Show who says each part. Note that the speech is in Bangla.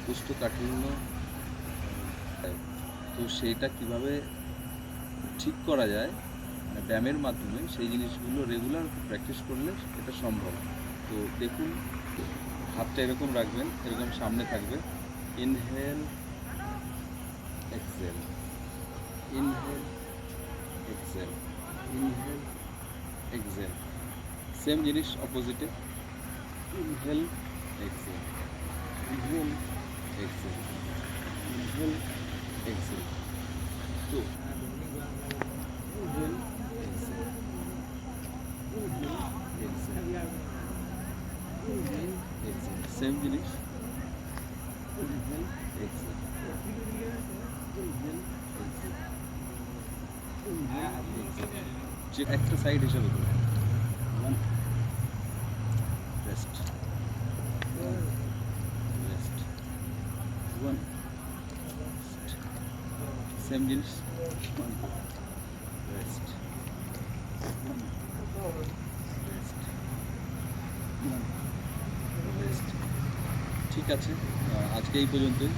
Speaker 1: কোষ্ঠকাঠিন্য, তো সেইটা কিভাবে ঠিক করা যায় মানে ব্যায়ামের মাধ্যমে, সেই জিনিসগুলো রেগুলার প্র্যাকটিস করলে এটা সম্ভব। তো দেখুন, হাতটা এরকম রাখবেন, এরকম সামনে থাকবে। Inhale, exhale, inhale, exhale, inhale, exhale. Same জিনিস অপোজিটে। Inhale, exhale, inhale, exhale, inhale, exhale. তো inhale, exhale, inhale, exhale, inhale, exhale. Same জিনিস। Inhale, exhale, inhale, exhale, inhale, exhale. যে একটা সাইড হিসাবে করে one, rest, rest, one, same জিনিস। One, rest, one, rest, one, rest. ঠিক আছে, আজকে এই পর্যন্তই।